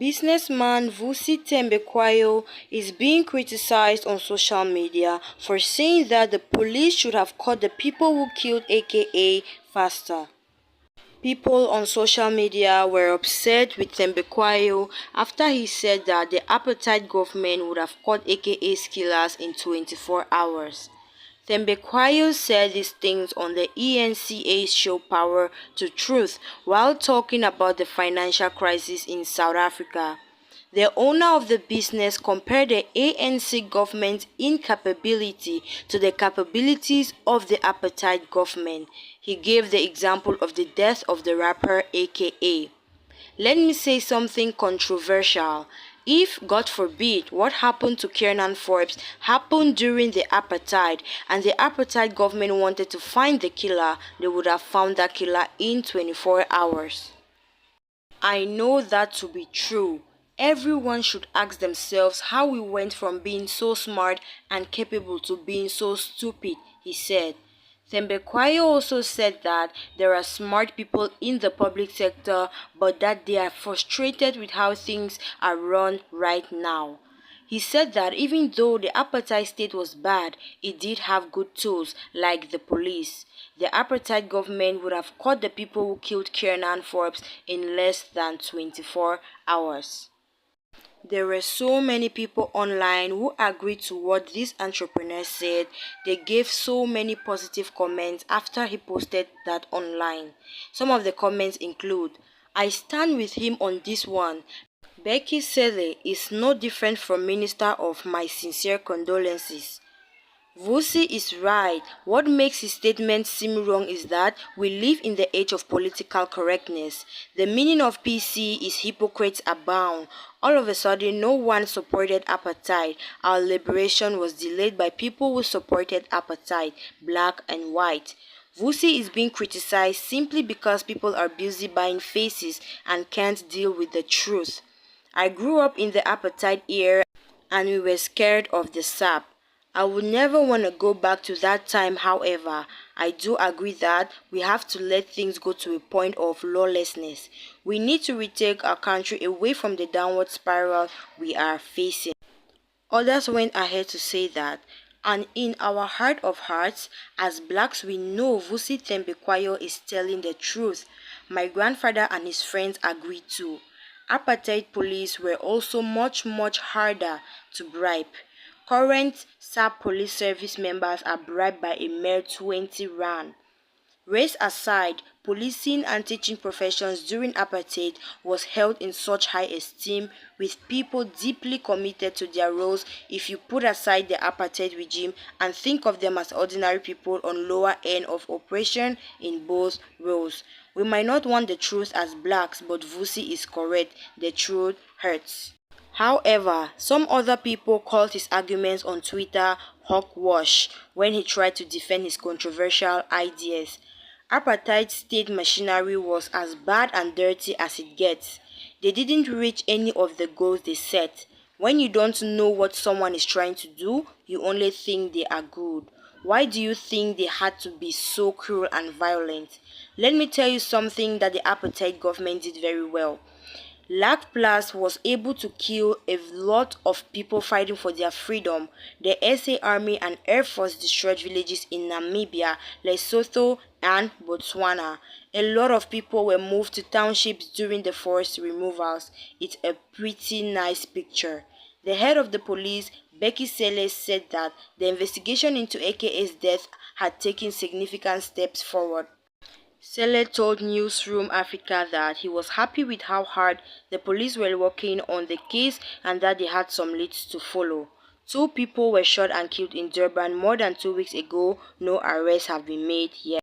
Businessman Vusi Thembekwayo is being criticized on social media for saying that the police should have caught the people who killed AKA faster. People on social media were upset with Thembekwayo after he said that the apartheid government would have caught AKA's killers in 24 hours. Thembekwayo said these things on the ENCA's show Power to Truth while talking about the financial crisis in South Africa. The owner of the business compared the ANC government's incapability to the capabilities of the apartheid government. He gave the example of the death of the rapper AKA. Let me say something controversial. If, God forbid, what happened to Kiernan Forbes happened during the apartheid and the apartheid government wanted to find the killer, they would have found that killer in 24 hours. I know that to be true. Everyone should ask themselves how we went from being so smart and capable to being so stupid, he said. Thembekwayo also said that there are smart people in the public sector, but that they are frustrated with how things are run right now. He said that even though the apartheid state was bad, it did have good tools like the police. The apartheid government would have caught the people who killed Kiernan Forbes in less than 24 hours. There were so many people online who agreed to what this entrepreneur said. They gave so many positive comments after he posted that online. Some of the comments include, "I stand with him on this one. Becky Sele is no different from Minister of my sincere condolences. Vusi is right. What makes his statement seem wrong is that we live in the age of political correctness. The meaning of PC is hypocrites abound. All of a sudden, no one supported apartheid. Our liberation was delayed by people who supported apartheid, black and white. Vusi is being criticized simply because people are busy buying faces and can't deal with the truth. I grew up in the apartheid era and we were scared of the sap. I would never want to go back to that time. However, I do agree that we have to let things go to a point of lawlessness. We need to retake our country away from the downward spiral we are facing." Others went ahead to say that, "And in our heart of hearts, as blacks we know Vusi Thembekwayo is telling the truth. My grandfather and his friends agree too. Apartheid police were also much harder to bribe. Current SAP police service members are bribed by a mere 20 rand. Race aside, policing and teaching professions during apartheid was held in such high esteem, with people deeply committed to their roles. If you put aside the apartheid regime and think of them as ordinary people on lower end of oppression in both roles. We might not want the truth as blacks, but Vusi is correct. The truth hurts." However, some other people called his arguments on Twitter hogwash when he tried to defend his controversial ideas. Apartheid state machinery was as bad and dirty as it gets. They didn't reach any of the goals they set. When you don't know what someone is trying to do, you only think they are good. Why do you think they had to be so cruel and violent? Let me tell you something that the apartheid government did very well. LACPLAS was able to kill a lot of people fighting for their freedom. The SA Army and Air Force destroyed villages in Namibia, Lesotho, and Botswana. A lot of people were moved to townships during the forest removals. It's a pretty nice picture. The head of the police, Becky Sele, said that the investigation into AKA's death had taken significant steps forward. Sele told Newsroom Africa that he was happy with how hard the police were working on the case and that they had some leads to follow. 2 people were shot and killed in Durban more than 2 weeks ago. No arrests have been made yet.